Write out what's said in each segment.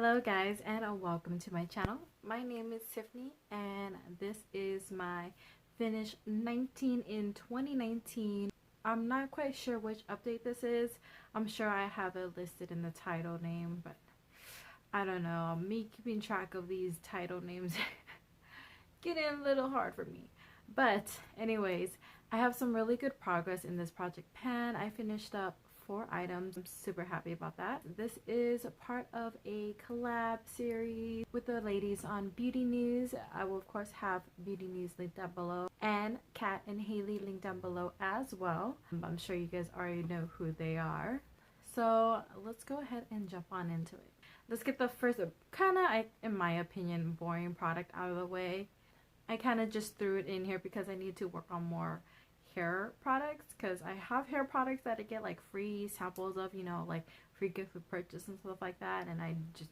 Hello guys, and welcome to my channel. My name is Tiffany and this is my finish 19 in 2019. I'm not quite sure which update this is. I'm sure I have it listed in the title name, but I don't know. Me keeping track of these title names getting a little hard for me. But anyways, I have some really good progress in this project pan. I finished up 4 items. I'm super happy about that. This is a part of a collab series with the ladies on Beauty News. I will of course have Beauty News linked down below and Kat and Haley linked down below as well. I'm sure you guys already know who they are. So let's go ahead and jump on into it. Let's get the first kind of, in my opinion, boring product out of the way. I kind of just threw it in here because I need to work on more hair products, because I have hair products that I get like free samples of, you know, like free gift with purchase and stuff like that, and I just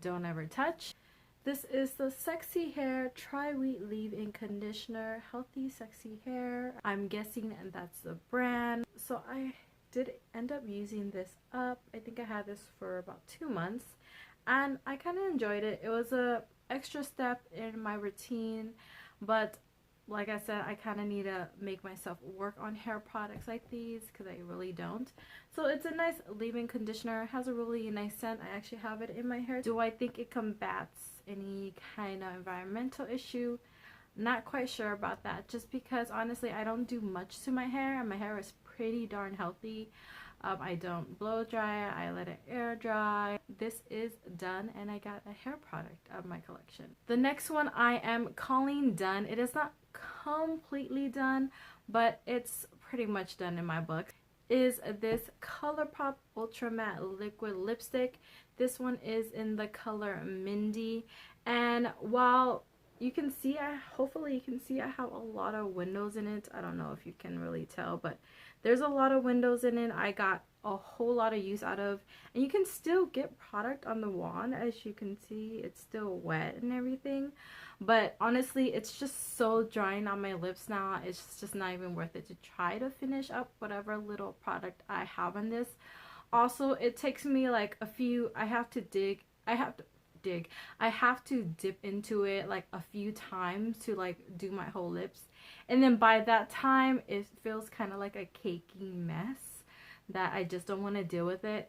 don't ever touch. This is the Sexy Hair Tri-Week Leave-In Conditioner, Healthy Sexy Hair. I'm guessing that's the brand. So I did end up using this up. I think I had this for about 2 months and I kind of enjoyed it. It was a extra step in my routine, but like I said, I kind of need to make myself work on hair products like these because I really don't. So it's a nice leave-in conditioner. It has a really nice scent. I actually have it in my hair. Do I think it combats any kind of environmental issue? Not quite sure about that, just because honestly I don't do much to my hair and my hair is pretty darn healthy. I don't blow dry, I let it air dry. This is done and I got a hair product out of my collection. The next one I am calling done. It is not completely done, but it's pretty much done in my book. Is this ColourPop Ultra Matte Liquid Lipstick. This one is in the color Mindy, and while you can see, hopefully you can see, I have a lot of windows in it. I don't know if you can really tell, but there's a lot of windows in it. I got a whole lot of use out of, and you can still get product on the wand. As you can see, it's still wet and everything, but honestly it's just so drying on my lips now. It's just not even worth it to try to finish up whatever little product I have on this. Also, it takes me like a few, I have to dip into it like a few times to like do my whole lips, and then by that time it feels kind of like a cakey mess that I just don't want to deal with it.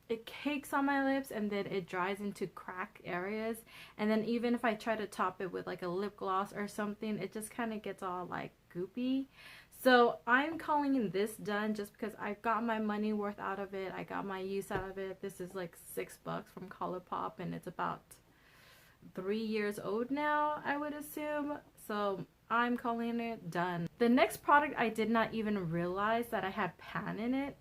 It cakes on my lips and then it dries into crack areas, and then even if I try to top it with like a lip gloss or something, it just kind of gets all like goopy. So I'm calling this done just because I got my money worth out of it. I got my use out of it. This is like $6 from ColourPop and it's about 3 years old now, I would assume. So I'm calling it done. The next product, I did not even realize that I had pan in it,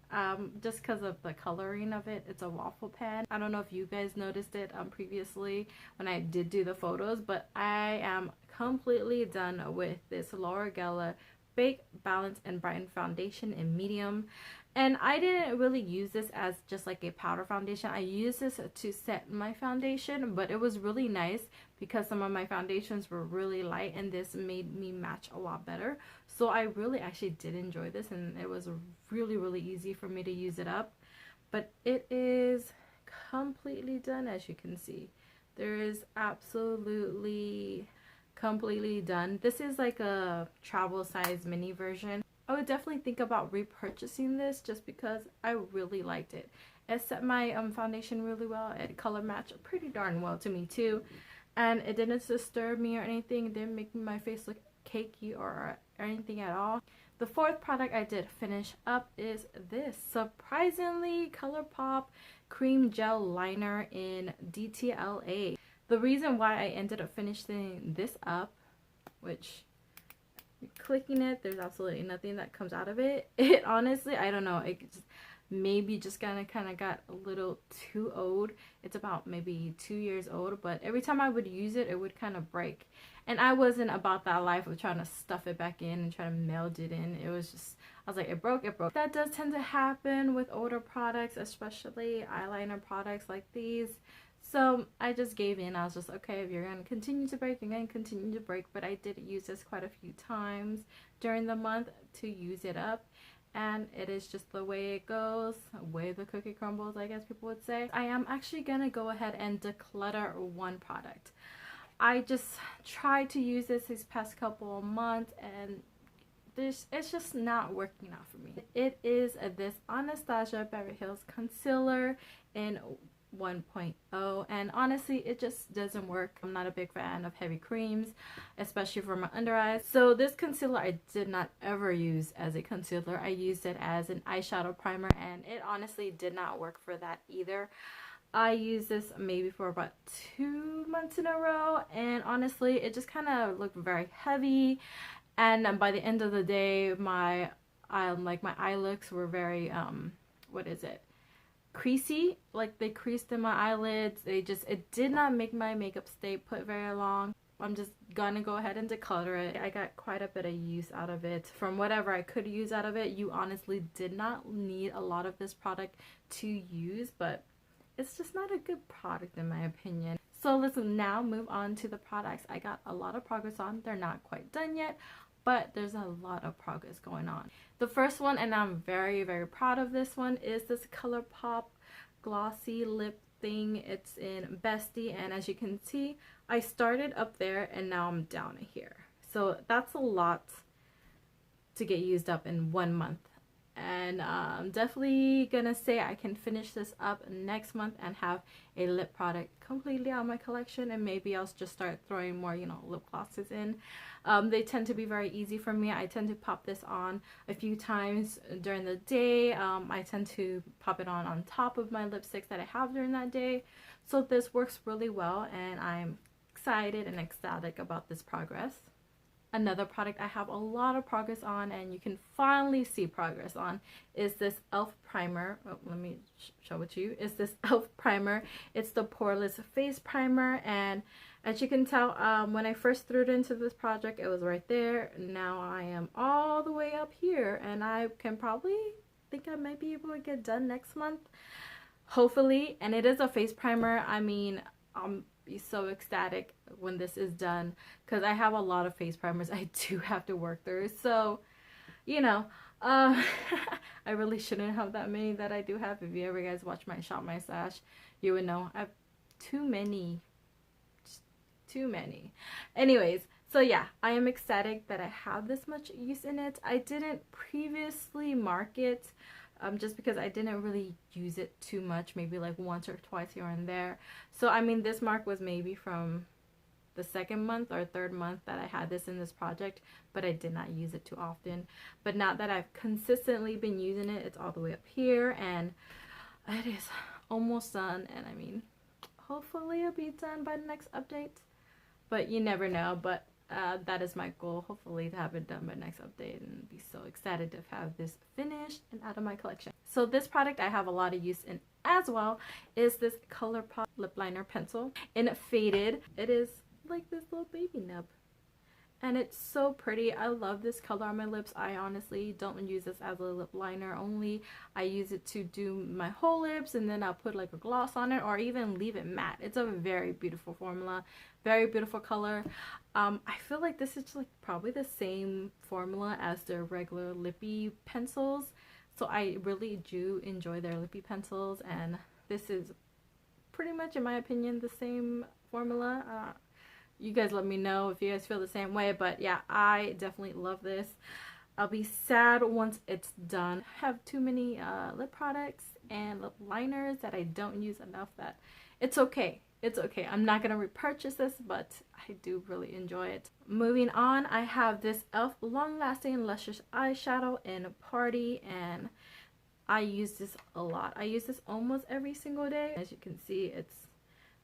just because of the coloring of it. It's a waffle pan. I don't know if you guys noticed it previously when I did do the photos, but I am completely done with this Laura Geller Bake, Balance, and Brighten foundation in medium. And I didn't really use this as just like a powder foundation. I used this to set my foundation, but it was really nice because some of my foundations were really light and this made me match a lot better. So I really actually did enjoy this, and it was really easy for me to use it up. But it is completely done, as you can see. There is absolutely completely done. This is like a travel size mini version. I would definitely think about repurchasing this just because I really liked it. It set my foundation really well. It color matched pretty darn well to me too, and it didn't disturb me or anything. It didn't make my face look cakey or anything at all. The fourth product I did finish up is this surprisingly ColourPop Cream Gel Liner in DTLA. The reason why I ended up finishing this up, which clicking it, there's absolutely nothing that comes out of it. It honestly, I don't know, it just, maybe just kind of got a little too old. It's about maybe 2 years old, but every time I would use it, it would kind of break. And I wasn't about that life of trying to stuff it back in and try to meld it in. It was just, I was like, it broke. That does tend to happen with older products, especially eyeliner products like these. So I just gave in. I was just, okay, if you're going to continue to break, you're going to continue to break. But I did use this quite a few times during the month to use it up. and it is just the way it goes, way the cookie crumbles, I guess people would say. I am actually gonna go ahead and declutter one product. I just tried to use this these past couple of months, and it's just not working out for me. It is this Anastasia Beverly Hills concealer in 1.0, and honestly it just doesn't work. I'm not a big fan of heavy creams, especially for my under eyes. So this concealer I did not ever use as a concealer. I used it as an eyeshadow primer, and it honestly did not work for that either. I used this maybe for about 2 months in a row, and honestly it just kind of looked very heavy, and by the end of the day my eye looks were very what is it, creasy. Like they creased in my eyelids. It did not make my makeup stay put very long. I'm just gonna go ahead and declutter it. I got quite a bit of use out of it. From whatever I could use out of it, you honestly did not need a lot of this product to use, but it's just not a good product in my opinion. So let's now move on to the products I got a lot of progress on. They're not quite done yet, but there's a lot of progress going on. The first one, and I'm very proud of this one, is this ColourPop glossy lip thing. It's in Bestie, and as you can see, I started up there and now I'm down here. So that's a lot to get used up in 1 month. And I'm definitely gonna say I can finish this up next month and have a lip product completely out of my collection, and maybe I'll just start throwing more, you know, lip glosses in. They tend to be very easy for me. I tend to pop this on a few times during the day. I tend to pop it on top of my lipsticks that I have during that day. So this works really well, and I'm excited and ecstatic about this progress. Another product I have a lot of progress on, and you can finally see progress on, is this e.l.f. primer. Oh, let me show it to you. It's this e.l.f. primer. It's the poreless face primer, and as you can tell, when I first threw it into this project, it was right there. Now I am all the way up here, and I can probably think I might be able to get done next month, hopefully. And it is a face primer. I mean, be so ecstatic when this is done, because I have a lot of face primers I do have to work through. So, you know, I really shouldn't have that many that I do have. If you ever guys watch my Shop My Stash, you would know I have too many. Anyways, so yeah, I am ecstatic that I have this much use in it. I didn't previously mark it just because I didn't really use it too much, maybe like once or twice here and there. So I mean, this mark was maybe from the 2nd month or 3rd month that I had this in this project, but I did not use it too often. But now that I've consistently been using it, it's all the way up here, and it is almost done. And I mean, hopefully it'll be done by the next update, but you never know. But that is my goal, hopefully to have it done by next update, and be so excited to have this finished and out of my collection. So this product I have a lot of use in as well is this ColourPop lip liner pencil in Faded. It is like this little baby nub, and it's so pretty. I love this color on my lips. I honestly don't use this as a lip liner only. I use it to do my whole lips, and then I'll put like a gloss on it, or even leave it matte. It's a very beautiful formula, very beautiful color. I feel like this is like probably the same formula as their regular lippy pencils, so I really do enjoy their lippy pencils, and this is pretty much, in my opinion, the same formula. You guys let me know if you guys feel the same way, but yeah, I definitely love this. I'll be sad once it's done. I have too many lip products and lip liners that I don't use enough, that it's okay. It's okay. I'm not gonna repurchase this, but I do really enjoy it. Moving on, I have this e.l.f. Long Lasting Luscious Eyeshadow in Party, and I use this a lot. I use this almost every single day. As you can see, it's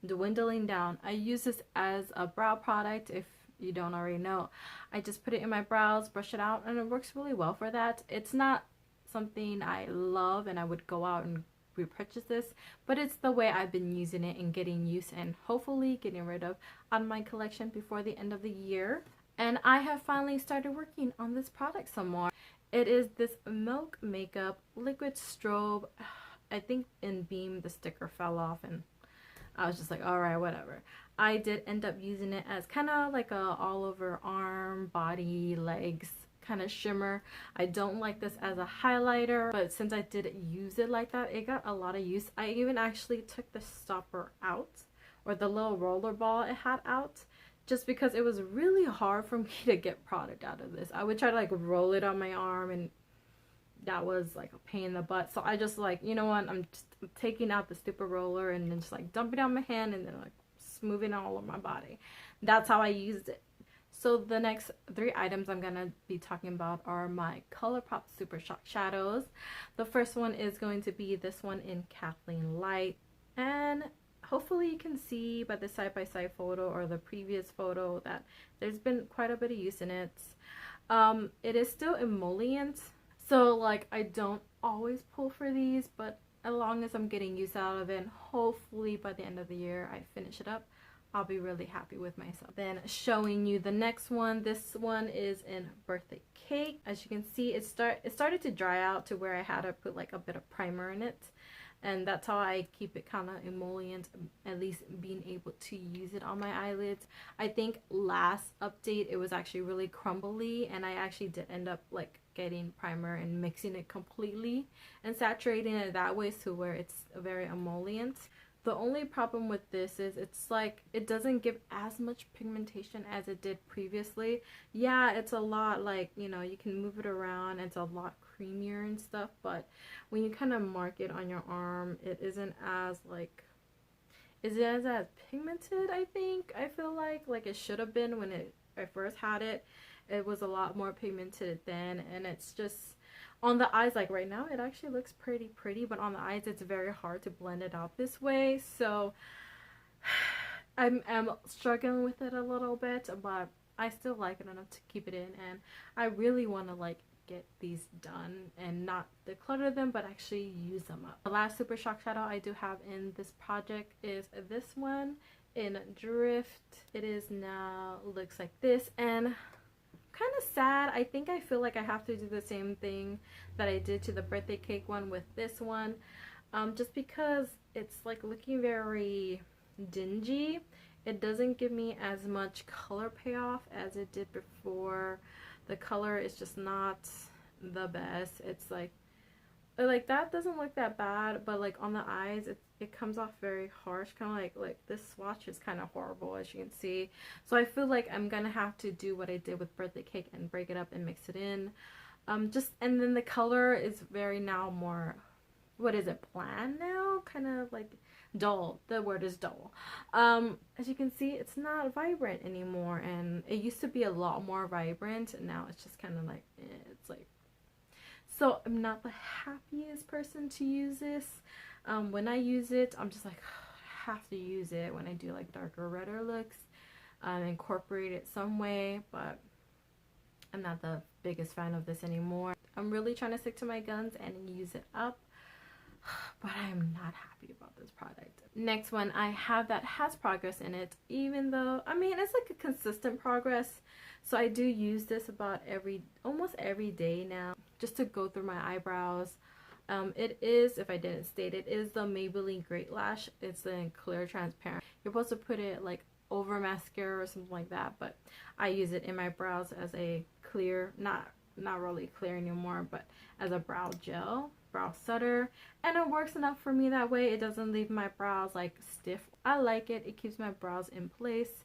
dwindling down. I use this as a brow product. If you don't already know, I just put it in my brows, brush it out, and it works really well for that. It's not something I love and I would go out and repurchase this, but it's the way I've been using it and getting used, and hopefully getting rid of out of my collection before the end of the year. And I have finally started working on this product some more. It is this Milk Makeup Liquid Strobe. I think in Beam the sticker fell off, and I was just like, alright, whatever. I did end up using it as kind of like a all over arm, body, legs kind of shimmer. I don't like this as a highlighter, but since I did use it like that, it got a lot of use. I even actually took the stopper out, or the little roller ball it had out, just because it was really hard for me to get product out of this. I would try to like roll it on my arm, and that was like a pain in the butt. So I just like, you know what, I'm just taking out the stupid roller and then just like dumping it on my hand and then like smoothing all over my body. That's how I used it. So the next 3 items I'm gonna be talking about are my ColourPop Super Shock Shadows. The first one is going to be this one in Kathleen Light, and hopefully you can see by the side-by-side photo or the previous photo that there's been quite a bit of use in it. It is still emollient, so like I don't always pull for these, but as long as I'm getting use out of it, and hopefully by the end of the year I finish it up, I'll be really happy with myself. Then showing you the next one. This one is in Birthday Cake. As you can see, it started to dry out to where I had to put like a bit of primer in it. And that's how I keep it kind of emollient, at least being able to use it on my eyelids. I think last update it was actually really crumbly, and I actually did end up like getting primer and mixing it completely and saturating it that way to where it's very emollient. The only problem with this is it's like it doesn't give as much pigmentation as it did previously. Yeah, it's a lot like, you know, you can move it around, it's a lot creamier and stuff, but when you kind of mark it on your arm, it isn't as like, is it as pigmented? I think I feel like it should have been when I first had it. It was a lot more pigmented then, and it's just on the eyes, like right now it actually looks pretty, but on the eyes it's very hard to blend it out this way. So I'm struggling with it a little bit, but I still like it enough to keep it in, and I really want to like get these done and not declutter them, but actually use them up. The last Super Shock shadow I do have in this project is this one in Drift. It is now looks like this, and kind of sad. I think I feel like I have to do the same thing that I did to the Birthday Cake one with this one, just because it's like looking very dingy. It doesn't give me as much color payoff as it did before. The color is just not the best. It's like that doesn't look that bad, but like on the eyes it comes off very harsh, kind of like this swatch is kind of horrible, as you can see. So I feel like I'm gonna have to do what I did with Birthday Cake and break it up and mix it in. And then the color is very now more, what is it, bland now, kind of like dull. The word is dull. As you can see, it's not vibrant anymore, and it used to be a lot more vibrant, and now it's just kind of like it's like. So I'm not the happiest person to use this. When I use it, I'm just like, I have to use it when I do like darker, redder looks, incorporate it some way, but I'm not the biggest fan of this anymore. I'm really trying to stick to my guns and use it up, but I'm not happy about this product. Next one I have that has progress in it, even though, I mean, it's like a consistent progress. So I do use this about almost every day now, just to go through my eyebrows. It is, if I didn't state it, is the Maybelline Great Lash. It's in clear transparent. You're supposed to put it like over mascara or something like that, but I use it in my brows as a clear, not really clear anymore, but as a brow gel, brow setter, and it works enough for me that way. It doesn't leave my brows like stiff. I like it. It keeps my brows in place.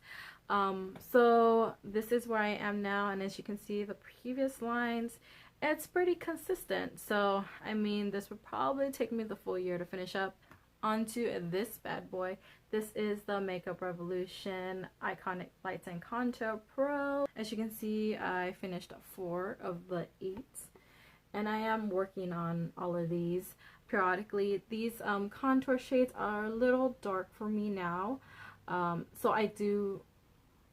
So this is where I am now, and as you can see, the previous lines, it's pretty consistent. So I mean, this would probably take me the full year to finish up. Onto this bad boy. This is the Makeup Revolution Iconic Lights and Contour Pro. As you can see, I finished 4 of the 8, and I am working on all of these periodically. These contour shades are a little dark for me now, so I do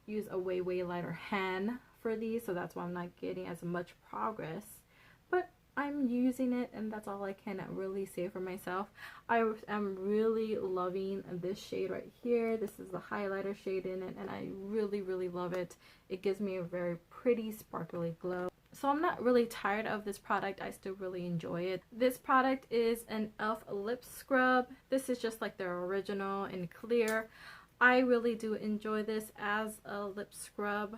use a way lighter hand for these, so that's why I'm not getting as much progress, but I'm using it, and that's all I can really say for myself. I am really loving this shade right here. This is the highlighter shade in it, and I really love it. It gives me a very pretty sparkly glow. So I'm not really tired of this product. I still really enjoy it. This product is an e.l.f. lip scrub. This is just like their original in clear. I really do enjoy this as a lip scrub.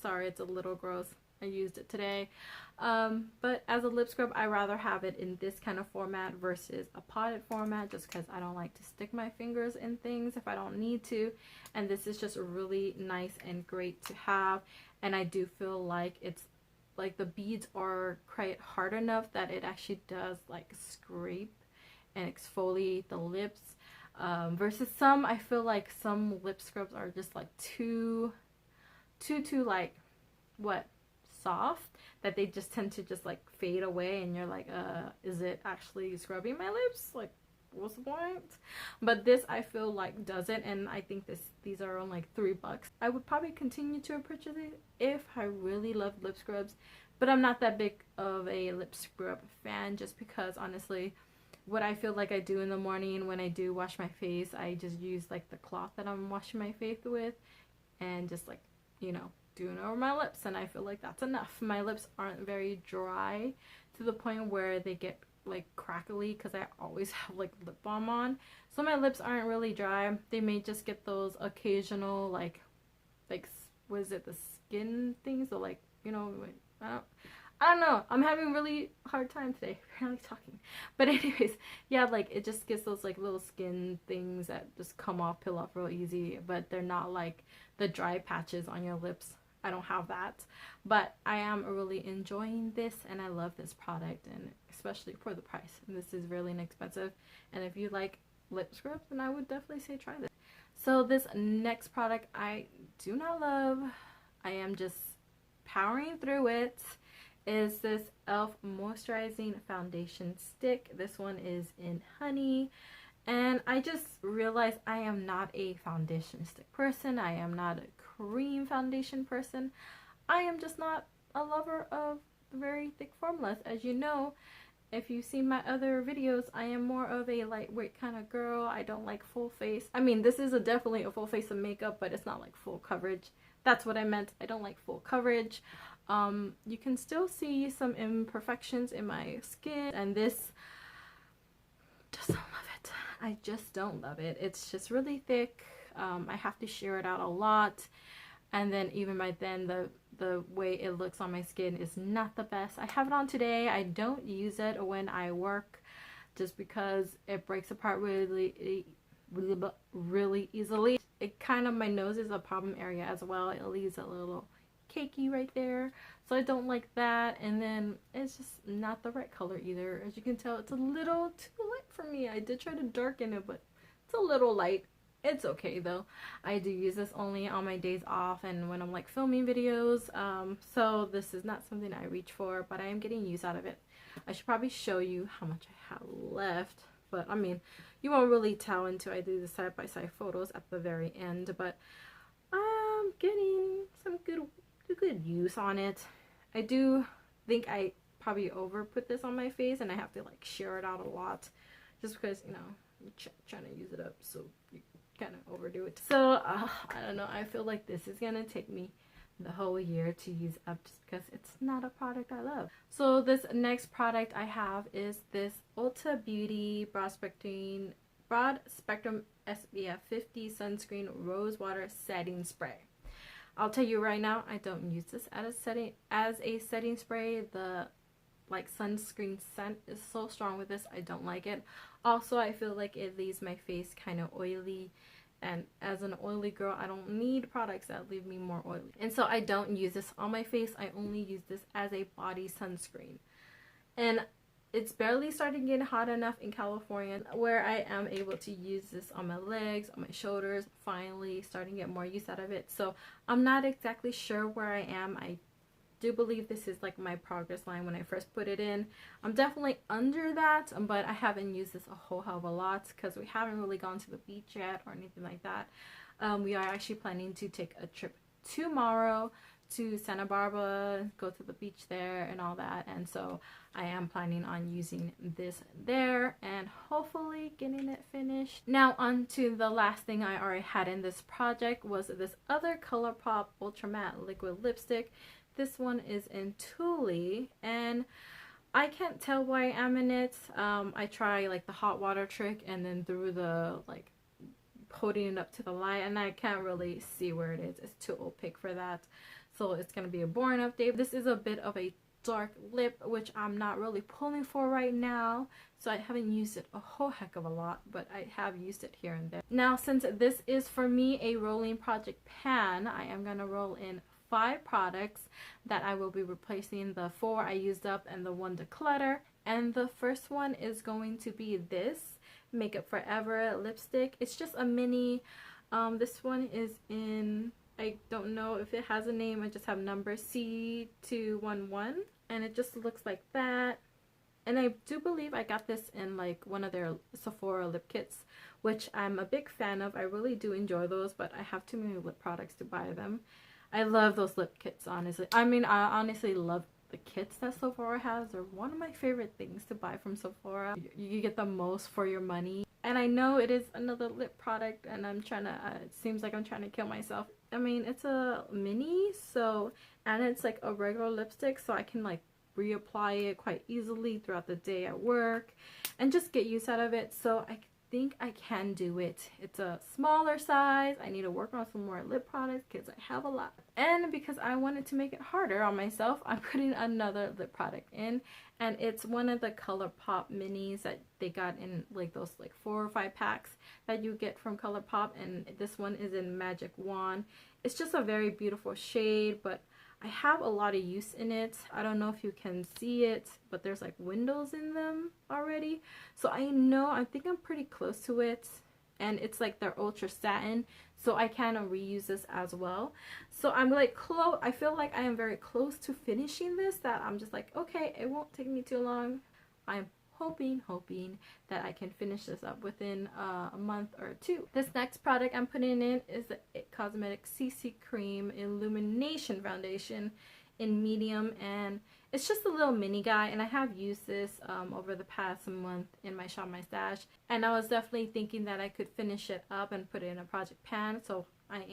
Sorry, it's a little gross. I used it today. But as a lip scrub, I rather have it in this kind of format versus a potted format, just because I don't like to stick my fingers in things if I don't need to. And this is just really nice and great to have. And I do feel like it's like the beads are quite hard enough that it actually does like scrape and exfoliate the lips. Versus some, I feel like some lip scrubs are just like too like soft, that they just tend to just like fade away, and you're like, is it actually scrubbing my lips? Like, what's the point? But this, I feel like, doesn't, and I think these are on like $3. I would probably continue to purchase it if I really love lip scrubs, but I'm not that big of a lip scrub fan, just because honestly, what I feel like I do in the morning when I do wash my face, I just use like the cloth that I'm washing my face with and just like, you know, doing it over my lips, and I feel like that's enough. My lips aren't very dry to the point where they get like crackly, because I always have like lip balm on, so my lips aren't really dry. They may just get those occasional like what is it, the skin things, or like, you know, like, I don't know. I'm having really hard time today apparently talking. But anyways, yeah, like it just gets those like little skin things that just come off, peel off real easy, but they're not like the dry patches on your lips. I don't have that. But I am really enjoying this, and I love this product, and especially for the price. And this is really inexpensive. And if you like lip scrubs, then I would definitely say try this. So this next product I do not love. I am just powering through it. Is this e.l.f. moisturizing foundation stick. This one is in honey, and I just realized I am not a foundation stick person. I am not a cream foundation person. I am just not a lover of very thick formulas. As you know, if you've seen my other videos, I am more of a lightweight kind of girl. I don't like full face. I mean, this is definitely a full face of makeup, but it's not like full coverage. That's what I meant. I don't like full coverage. You can still see some imperfections in my skin, and this, just don't love it. I just don't love it. It's just really thick. I have to shear it out a lot, and then even by then the way it looks on my skin is not the best. I have it on today. I don't use it when I work, just because it breaks apart really easily. It kind of, my nose is a problem area as well. It leaves a little cakey right there, so I don't like that. And then it's just not the right color either. As you can tell, it's a little too light for me. I did try to darken it, but it's a little light. It's okay though. I do use this only on my days off and when I'm like filming videos, so this is not something I reach for, but I am getting use out of it. I should probably show you how much I have left, but I mean, you won't really tell until I do the side-by-side photos at the very end. But I'm getting some good use on it. I do think I probably over put this on my face, and I have to like shear it out a lot, just because, you know, I'm trying to use it up, so you kind of overdo it. So I don't know, I feel like this is gonna take me the whole year to use up, just because it's not a product I love. So this next product I have is this Ulta Beauty Broad Spectrum SPF 50 Sunscreen Rose Water Setting Spray. I'll tell you right now, I don't use this as a setting spray. The like sunscreen scent is so strong with this, I don't like it. Also, I feel like it leaves my face kind of oily, and as an oily girl, I don't need products that leave me more oily, and so I don't use this on my face. I only use this as a body sunscreen, and it's barely starting getting hot enough in California where I am able to use this on my legs, on my shoulders. Finally starting to get more use out of it. So I'm not exactly sure where I am. I do believe this is like my progress line when I first put it in. I'm definitely under that, but I haven't used this a whole hell of a lot because we haven't really gone to the beach yet or anything like that. We are actually planning to take a trip tomorrow to Santa Barbara, go to the beach there and all that, and so I am planning on using this there and hopefully getting it finished. Now on to the last thing I already had in this project was this other ColourPop Ultra Matte Liquid Lipstick. This one is in Tule, and I can't tell why I'm in it. I try like the hot water trick and then through the like holding it up to the light, and I can't really see where it is. It's too opaque for that. so it's gonna be a boring update. This is a bit of a dark lip, which I'm not really pulling for right now, so I haven't used it a whole heck of a lot, but I have used it here and there. Now, since this is for me a rolling project pan, I am gonna roll in 5 products that I will be replacing the 4 I used up and the 1 declutter. And the first one is going to be this Makeup Forever lipstick. It's just a mini. This one is in, I don't know if it has a name, I just have number C211, and it just looks like that. And I do believe I got this in like one of their Sephora lip kits, which I'm a big fan of. I really do enjoy those, but I have too many lip products to buy them. I love those lip kits, honestly. I mean, I honestly love the kits that Sephora has. They're one of my favorite things to buy from Sephora. You get the most for your money. And I know it is another lip product, and I'm trying to, it seems like I'm trying to kill myself. I mean, it's a mini, so, and it's like a regular lipstick, so I can like reapply it quite easily throughout the day at work and just get use out of it. So I think I can do it. It's a smaller size. I need to work on some more lip products because I have a lot. And because I wanted to make it harder on myself, I'm putting another lip product in, and it's one of the ColourPop minis that they got in like those like 4 or 5 packs that you get from ColourPop, and this one is in Magic Wand. It's just a very beautiful shade, but I have a lot of use in it. I don't know if you can see it, but there's like windows in them already. So I think I'm pretty close to it. And it's like their ultra satin, so I can reuse this as well. So I'm like close. I feel like I am very close to finishing this, that I'm just like, okay, it won't take me too long. I'm hoping that I can finish this up within a month or 2. This next product I'm putting in is the It Cosmetics CC Cream Illumination Foundation in medium, and it's just a little mini guy, and I have used this over the past month in my Shop My Stash, and I was definitely thinking that I could finish it up and put it in a project pan, so I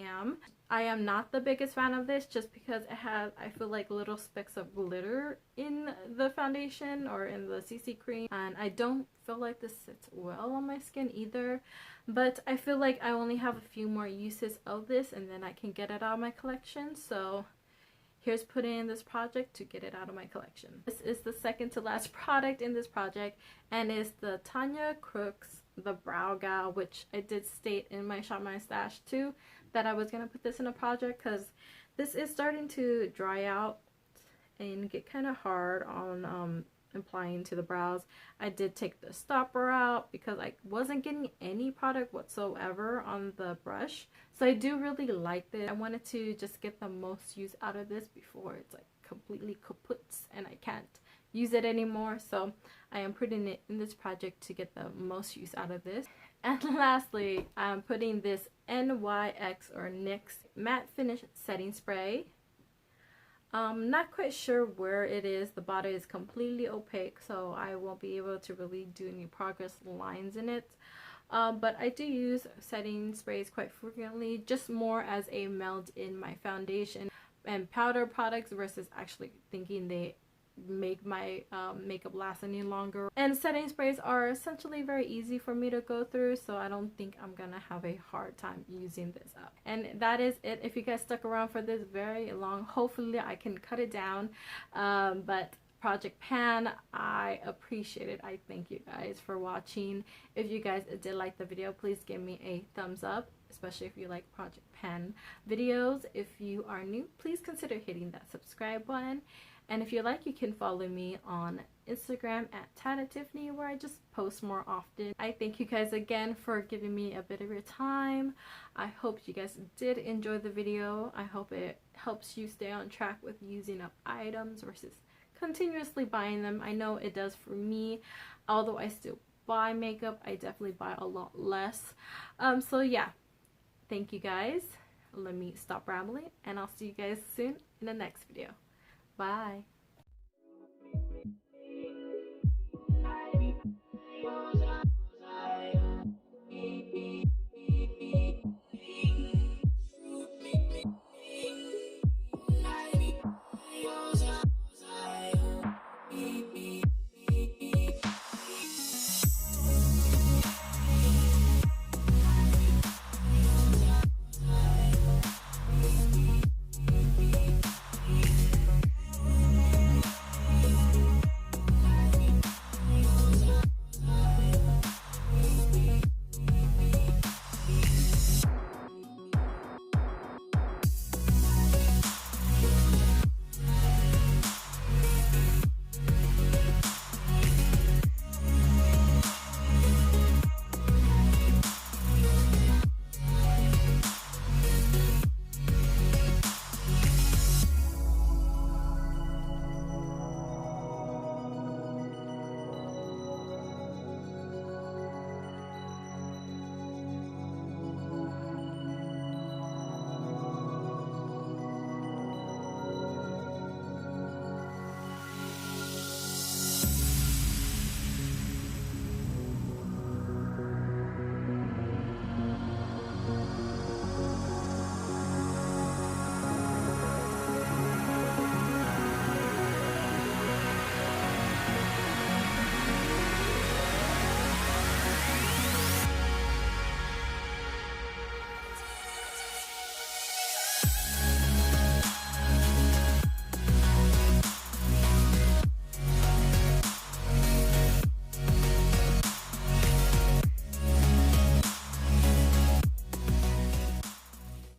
am not the biggest fan of this, just because it has, I feel like, little specks of glitter in the foundation or in the CC cream, and I don't feel like this sits well on my skin either. But I feel like I only have a few more uses of this, and then I can get it out of my collection. So here's putting in this project to get it out of my collection. This is the second to last product in this project, and is the Tanya Crooks The Brow Gal, which I did state in my Shop My Stash too that I was going to put this in a project, because this is starting to dry out and get kind of hard on applying to the brows. I did take the stopper out because I wasn't getting any product whatsoever on the brush. So I do really like this. I wanted to just get the most use out of this before it's like completely kaputs and I can't use it anymore. So I am putting it in this project to get the most use out of this. And lastly, I'm putting this NYX or NYX Matte Finish Setting Spray. Not quite sure where it is. The bottle is completely opaque, so I won't be able to really do any progress lines in it. But I do use setting sprays quite frequently, just more as a meld in my foundation and powder products versus actually thinking they make my makeup last any longer. And setting sprays are essentially very easy for me to go through, so I don't think I'm gonna have a hard time using this up. And that is it. If you guys stuck around for this very long, hopefully I can cut it down. But Project Pan, I appreciate it. I thank you guys for watching. If you guys did like the video, please give me a thumbs up, especially if you like Project Pan videos. If you are new, please consider hitting that subscribe button. And if you like, you can follow me on Instagram at TataTiffany, where I just post more often. I thank you guys again for giving me a bit of your time. I hope you guys did enjoy the video. I hope it helps you stay on track with using up items versus continuously buying them. I know it does for me. Although I still buy makeup, I definitely buy a lot less. So yeah, thank you guys. Let me stop rambling, and I'll see you guys soon in the next video. Bye.